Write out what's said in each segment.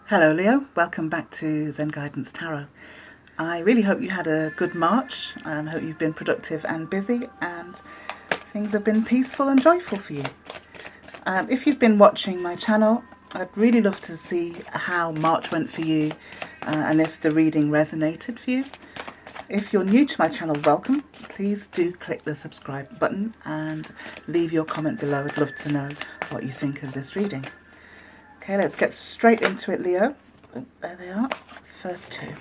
Hello Leo, welcome back to Zen Guidance Tarot. I really hope you had a good March. I hope you've been productive and busy and things have been peaceful and joyful for you. If you've been watching my channel, I'd really love to see how March went for you and if the reading resonated for you. If you're new to my channel, welcome. Please do click the subscribe button and leave your comment below. I'd love to know what you think of this reading. Okay, let's get straight into it, Leo. Oh, there they are. It's first two.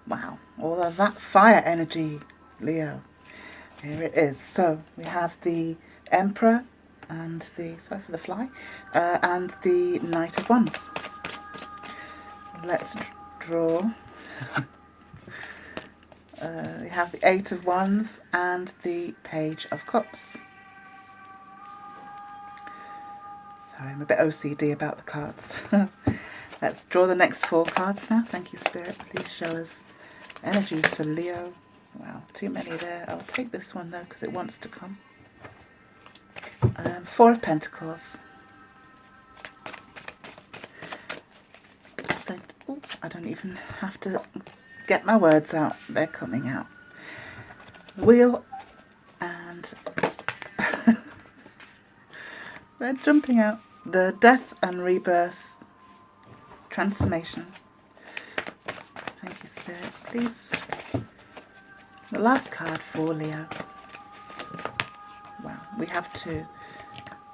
Wow, all of that fire energy, Leo. Here it is. So we have the Emperor and the, sorry for the fly, and the Knight of Wands. Let's draw. We have the Eight of Wands and the Page of Cups. Sorry, I'm a bit OCD about the cards. Let's draw the next four cards now. Thank you, Spirit. Please show us energies for Leo. Wow, too many there. I'll take this one though because it wants to come. Four of Pentacles. I don't even have to get my words out. They're coming out. Wheel and they're jumping out. The Death and Rebirth, Transformation. Thank you, Spirit. Please. The last card for Leo. Wow, we have two.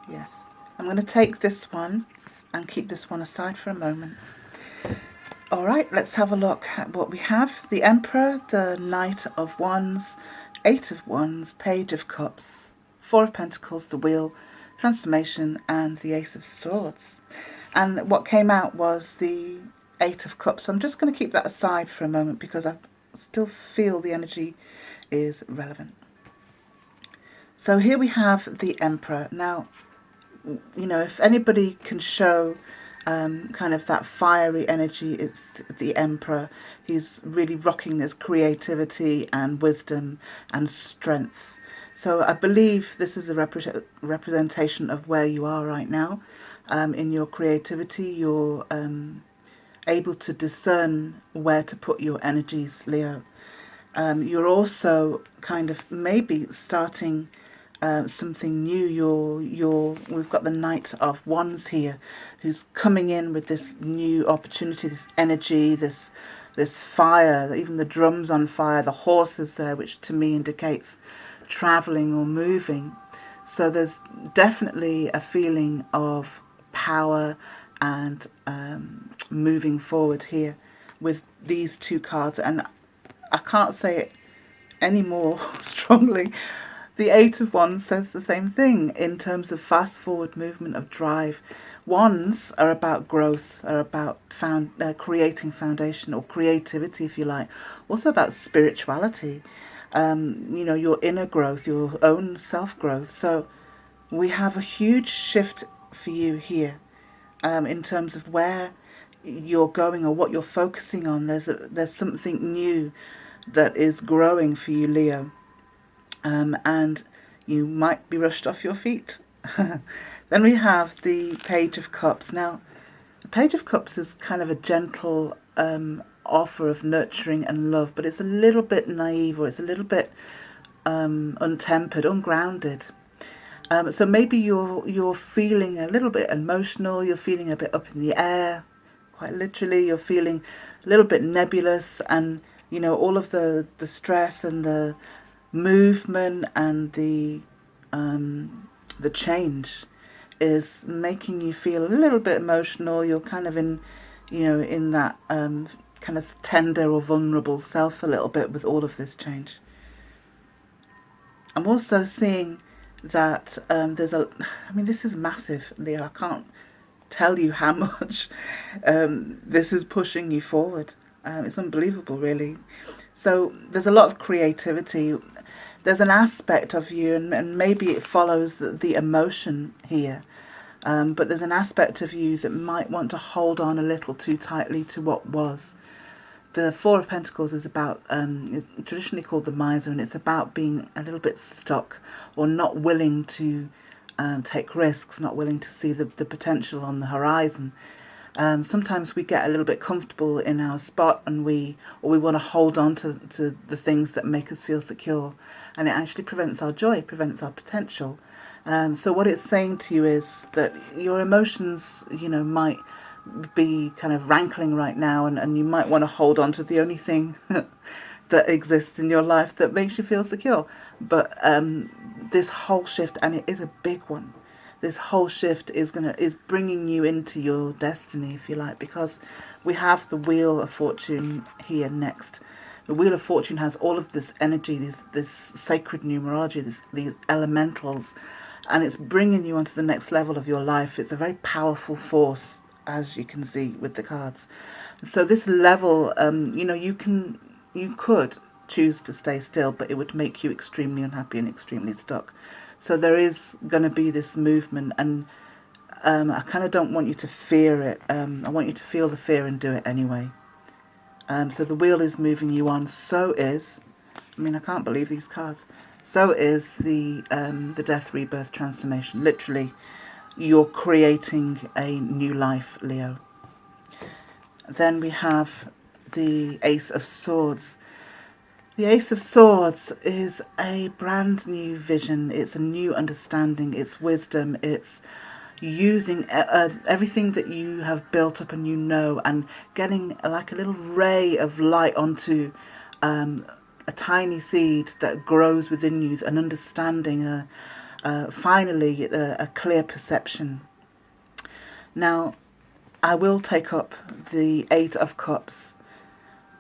Yes. I'm going to take this one and keep this one aside for a moment. Alright, let's have a look at what we have. The Emperor, the Knight of Wands, Eight of Wands, Page of Cups, Four of Pentacles, the Wheel, Transformation, and the Ace of Swords. And what came out was the Eight of Cups. So I'm just going to keep that aside for a moment because I still feel the energy is relevant. So here we have the Emperor. Now, you know, if anybody can show kind of that fiery energy, it's the Emperor. He's really rocking this creativity and wisdom and strength. So I believe this is a representation of where you are right now in your creativity. You're able to discern where to put your energies, Leo. You're also kind of maybe starting something new. We've got the Knight of Wands here, who's coming in with this new opportunity, this energy, this fire. Even the drums on fire, the horses there, which to me indicates traveling or moving. So there's definitely a feeling of power and moving forward here with these two cards. And I can't say it any more strongly. The Eight of Wands says the same thing in terms of fast forward movement of drive. Wands are about growth, are about creating foundation or creativity, if you like. Also about spirituality, you know, your inner growth, your own self-growth. So we have a huge shift for you here in terms of where you're going or what you're focusing on. There's something new that is growing for you, Leo. And you might be rushed off your feet. Then we have the Page of Cups. Now, the Page of Cups is kind of a gentle offer of nurturing and love, but it's a little bit naive, or it's a little bit untempered, ungrounded. So maybe you're feeling a little bit emotional, you're feeling a bit up in the air, quite literally, you're feeling a little bit nebulous, and you know, all of the stress and the movement and the change is making you feel a little bit emotional. You're kind of in, you know, in that kind of tender or vulnerable self a little bit with all of this change. I'm also seeing that there's I mean, this is massive, Leo. I can't tell you how much this is pushing you forward. It's unbelievable, really. So there's a lot of creativity. There's an aspect of you, and maybe it follows the emotion here, but there's an aspect of you that might want to hold on a little too tightly to what was. The Four of Pentacles is about, it's traditionally called the miser, and it's about being a little bit stuck or not willing to take risks, not willing to see the potential on the horizon. Sometimes we get a little bit comfortable in our spot, and we want to hold on to the things that make us feel secure, and it actually prevents our joy, prevents our potential. So what it's saying to you is that your emotions, might be kind of rankling right now, and you might want to hold on to the only thing that exists in your life that makes you feel secure. But this whole shift, and it is a big one, this whole shift is bringing you into your destiny, if you like, because we have the Wheel of Fortune here next. The Wheel of Fortune has all of this energy, this sacred numerology, these elementals, and it's bringing you onto the next level of your life. It's a very powerful force, as you can see with the cards. So this level, you could choose to stay still, but it would make you extremely unhappy and extremely stuck. So there is going to be this movement, and I kind of don't want you to fear it. I want you to feel the fear and do it anyway. So the wheel is moving you on. So is, I can't believe these cards. So is the death, rebirth, transformation. Literally, you're creating a new life, Leo. Then we have the Ace of Swords. The Ace of Swords is a brand new vision. It's a new understanding. It's wisdom. It's using everything that you have built up and and getting like a little ray of light onto a tiny seed that grows within you, an understanding, finally a clear perception. Now, I will take up the Eight of Cups.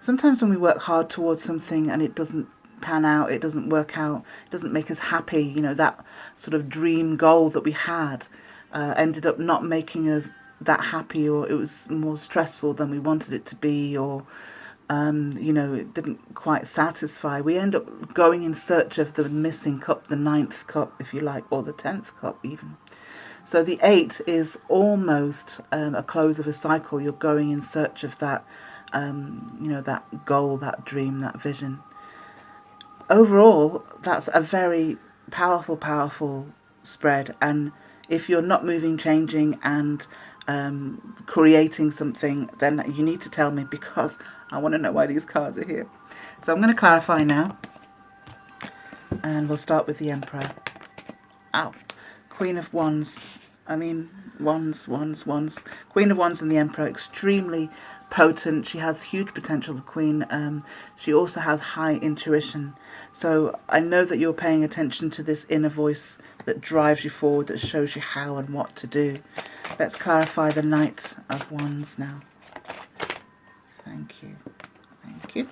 Sometimes when we work hard towards something and it doesn't pan out, it doesn't work out, it doesn't make us happy, that sort of dream goal that we had ended up not making us that happy, or it was more stressful than we wanted it to be, or it didn't quite satisfy. We end up going in search of the missing cup, the 9th cup, if you like, or the 10th cup even. So the 8 is almost a close of a cycle. You're going in search of that, that goal, that dream, that vision. Overall, that's a very powerful, powerful spread. And if you're not moving, changing, and creating something, then you need to tell me, because I want to know why these cards are here. So I'm going to clarify now. And we'll start with the Emperor. Ow. Queen of Wands. Wands. Queen of Wands and the Emperor, extremely potent. She has huge potential, the Queen. She also has high intuition. So I know that you're paying attention to this inner voice that drives you forward, that shows you how and what to do. Let's clarify the Knight of Wands now. Thank you. Thank you.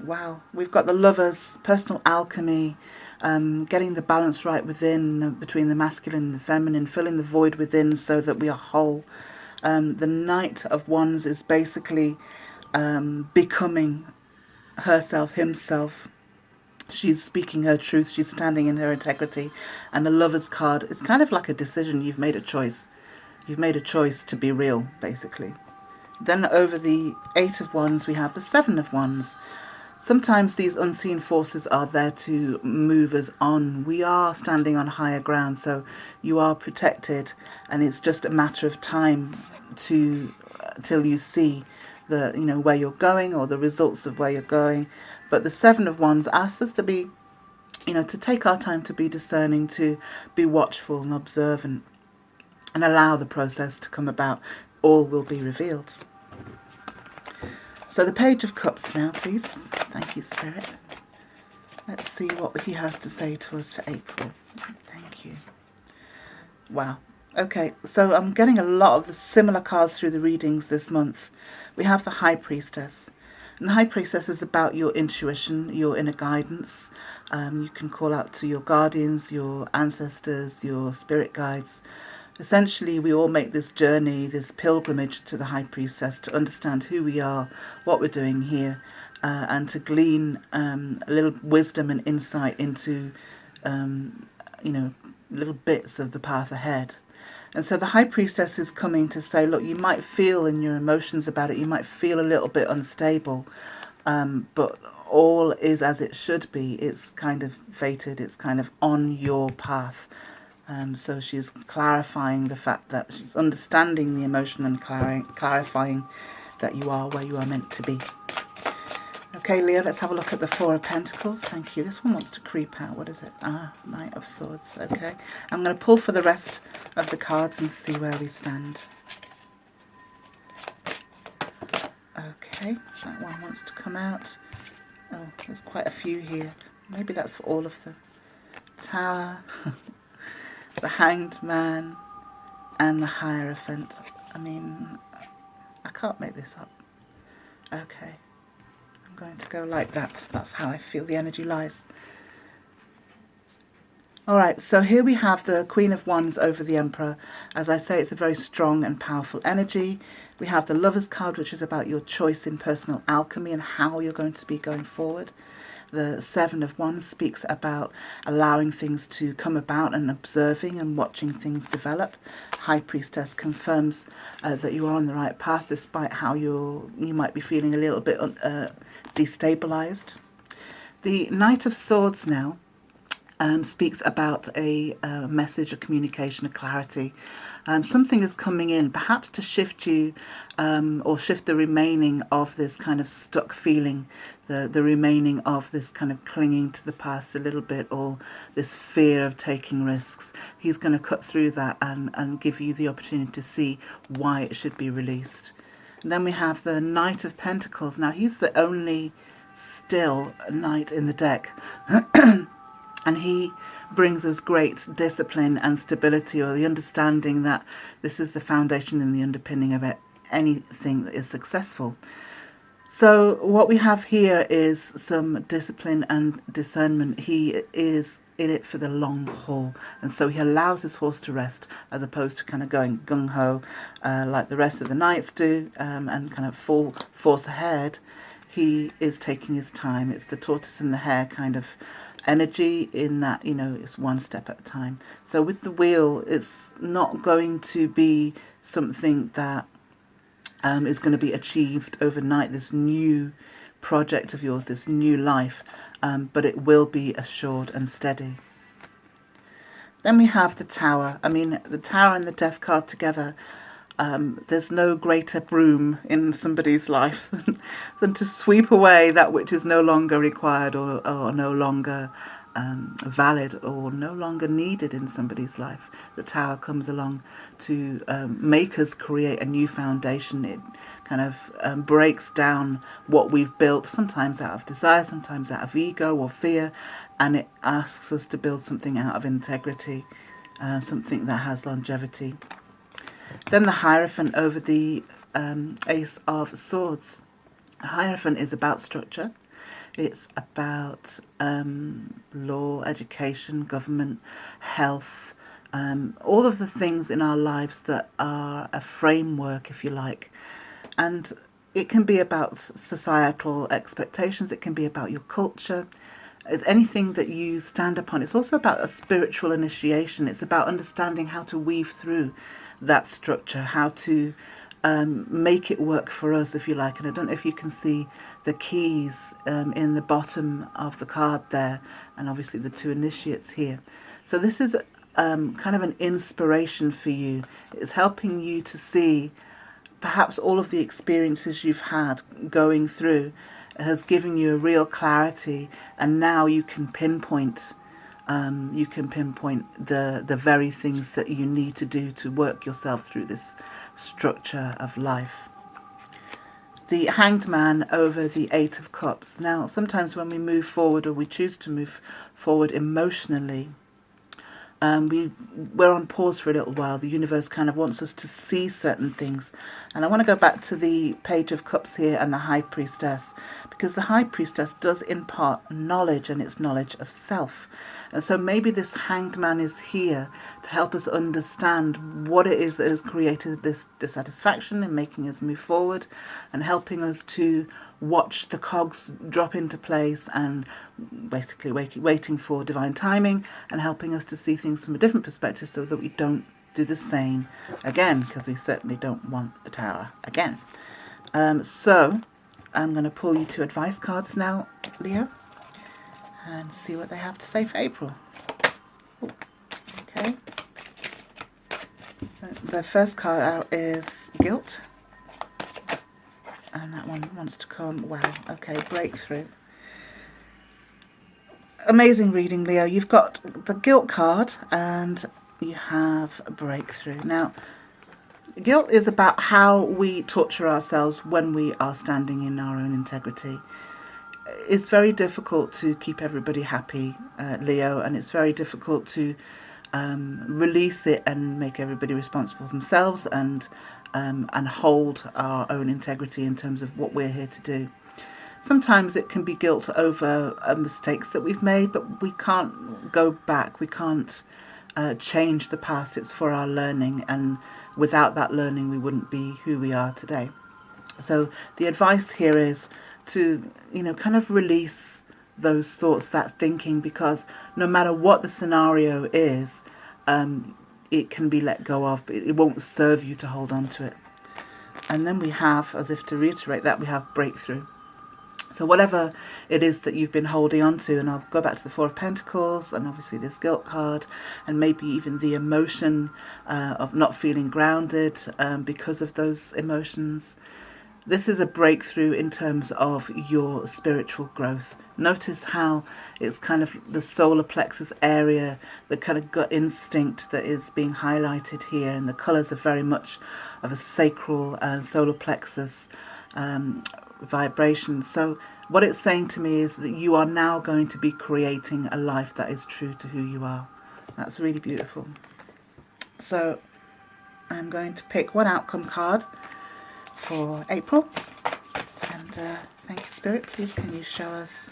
Wow. We've got the Lovers, personal alchemy, getting the balance right within, between the masculine and the feminine, filling the void within so that we are whole. The Knight of Wands is basically becoming herself, himself. She's speaking her truth. She's standing in her integrity. And the Lover's card is kind of like a decision. You've made a choice. You've made a choice to be real, basically. Then over the 8 of Wands, we have the 7 of Wands. Sometimes these unseen forces are there to move us on. We are standing on higher ground, so you are protected, and it's just a matter of time till you see the where you're going, or the results of where you're going. But the 7 of Wands asks us to be, to take our time, to be discerning, to be watchful and observant, and allow the process to come about. All will be revealed. So the Page of Cups now, please. Thank you, Spirit. Let's see what he has to say to us for April. Thank you. Wow. Okay, so I'm getting a lot of the similar cards through the readings this month. We have the High Priestess. And the High Priestess is about your intuition, your inner guidance. You can call out to your guardians, your ancestors, your spirit guides. Essentially, we all make this journey, this pilgrimage to the High Priestess to understand who we are, what we're doing here, and to glean a little wisdom and insight into, little bits of the path ahead. And so the High Priestess is coming to say, look, you might feel in your emotions about it, you might feel a little bit unstable, but all is as it should be. It's kind of fated, it's kind of on your path. So she's clarifying the fact that she's understanding the emotion and clarifying that you are where you are meant to be. Okay, Leo, let's have a look at the Four of Pentacles. Thank you. This one wants to creep out. What is it? Knight of Swords. Okay. I'm going to pull for the rest of the cards and see where we stand. Okay, that one wants to come out. Oh, there's quite a few here. Maybe that's for all of them. Tower, the Hanged Man, and the Hierophant. I mean, I can't make this up. Okay. I'm going to go like that. That's how I feel the energy lies. Alright, so here we have the Queen of Wands over the Emperor. As I say, it's a very strong and powerful energy. We have the Lover's card, which is about your choice in personal alchemy and how you're going to be going forward. The Seven of Wands speaks about allowing things to come about and observing and watching things develop. High Priestess confirms that you are on the right path despite how you might be feeling a little bit destabilized. The Knight of Swords now speaks about a message, a communication, a clarity. Something is coming in, perhaps to shift you or shift the remaining of this kind of stuck feeling, the remaining of this kind of clinging to the past a little bit, or this fear of taking risks. He's going to cut through that and give you the opportunity to see why it should be released. And then we have the Knight of Pentacles. Now, he's the only still knight in the deck. And he brings us great discipline and stability, or the understanding that this is the foundation and the underpinning of anything that is successful. So what we have here is some discipline and discernment. He is in it for the long haul, and so he allows his horse to rest as opposed to kind of going gung-ho like the rest of the knights do and kind of full force ahead. He is taking his time. It's the tortoise and the hare kind of energy, in that, you know, it's one step at a time. So with the wheel, it's not going to be something that is going to be achieved overnight, this new project of yours, this new life, but it will be assured and steady. Then we have the Tower. I mean, the Tower and the Death card together, there's no greater broom in somebody's life than to sweep away that which is no longer required, or no longer valid, or no longer needed in somebody's life. The Tower comes along to make us create a new foundation. It kind of breaks down what we've built, sometimes out of desire, sometimes out of ego or fear, and it asks us to build something out of integrity, something that has longevity. Then the Hierophant over the Ace of Swords. The Hierophant is about structure. It's about law, education, government, health, all of the things in our lives that are a framework, if you like. And it can be about societal expectations. It can be about your culture. It's anything that you stand upon. It's also about a spiritual initiation. It's about understanding how to weave through that structure, how to make it work for us, if you like. And I don't know if you can see the keys in the bottom of the card there, and obviously the two initiates here. So this is kind of an inspiration for you. It's helping you to see perhaps all of the experiences you've had going through has given you a real clarity, and now you can pinpoint the very things that you need to do to work yourself through this structure of life. The Hanged Man over the Eight of Cups. Now, sometimes when we move forward, or we choose to move forward emotionally, we're on pause for a little while. The universe kind of wants us to see certain things. And I want to go back to the Page of Cups here and the High Priestess, because the High Priestess does impart knowledge, and it's knowledge of self. And so maybe this Hanged Man is here to help us understand what it is that has created this dissatisfaction in making us move forward, and helping us to watch the cogs drop into place, and basically waiting for divine timing, and helping us to see things from a different perspective so that we don't do the same again, because we certainly don't want the Tower again. So I'm going to pull you two advice cards now, Leo, and see what they have to say for April. Ooh, okay. the first card out is guilt. And that one wants to come. Wow. Okay, breakthrough. Amazing reading, Leo. You've got the guilt card and you have a breakthrough. Now, guilt is about how we torture ourselves when we are standing in our own integrity. It's very difficult to keep everybody happy, Leo, and it's very difficult to release it and make everybody responsible for themselves and hold our own integrity in terms of what we're here to do. Sometimes it can be guilt over mistakes that we've made, but we can't go back. We can't change the past. It's for our learning, and without that learning, we wouldn't be who we are today. So the advice here is to, kind of release those thoughts, that thinking, because no matter what the scenario is, it can be let go of, but it won't serve you to hold on to it. And then we have, as if to reiterate that, we have breakthrough. So whatever it is that you've been holding on to, and I'll go back to the Four of Pentacles and obviously this guilt card, and maybe even the emotion of not feeling grounded because of those emotions. This is a breakthrough in terms of your spiritual growth. Notice how it's kind of the solar plexus area, the kind of gut instinct that is being highlighted here, and the colours are very much of a sacral solar plexus vibration. So what it's saying to me is that you are now going to be creating a life that is true to who you are. That's really beautiful. So I'm going to pick one outcome card for April, and thank you, Spirit. Please can you show us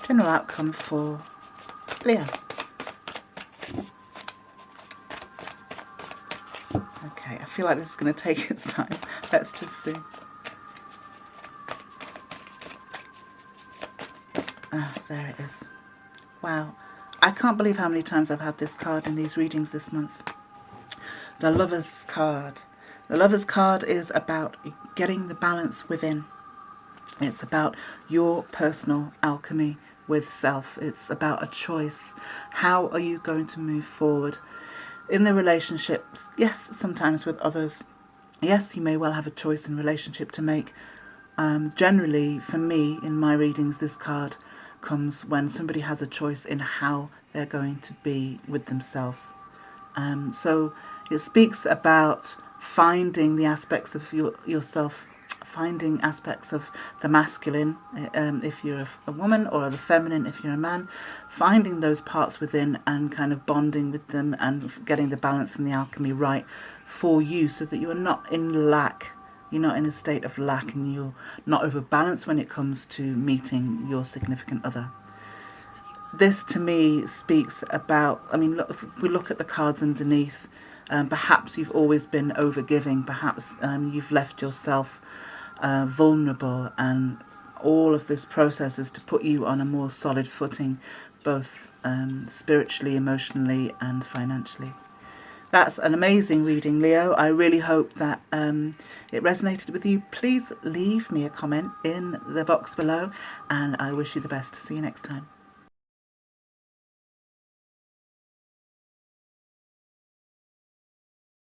general outcome for Leo? Okay, I feel like this is going to take its time. Let's just see. Ah, there it is. Wow. I can't believe how many times I've had this card in these readings this month. The Lover's card. The Lover's card is about getting the balance within. It's about your personal alchemy with self. It's about a choice. How are you going to move forward in the relationships? Yes, sometimes with others. Yes, you may well have a choice in relationship to make. Generally, for me, in my readings, this card comes when somebody has a choice in how they're going to be with themselves. So it speaks about finding the aspects of yourself, finding aspects of the masculine if you're a woman, or the feminine if you're a man, finding those parts within and kind of bonding with them and getting the balance and the alchemy right for you, so that you are not in lack. You're not in a state of lack, and you're not overbalanced when it comes to meeting your significant other. This to me speaks about, look, if we look at the cards underneath, perhaps you've always been overgiving, perhaps you've left yourself vulnerable, and all of this process is to put you on a more solid footing, both spiritually, emotionally and financially. That's an amazing reading, Leo. I really hope that it resonated with you. Please leave me a comment in the box below, and I wish you the best. See you next time.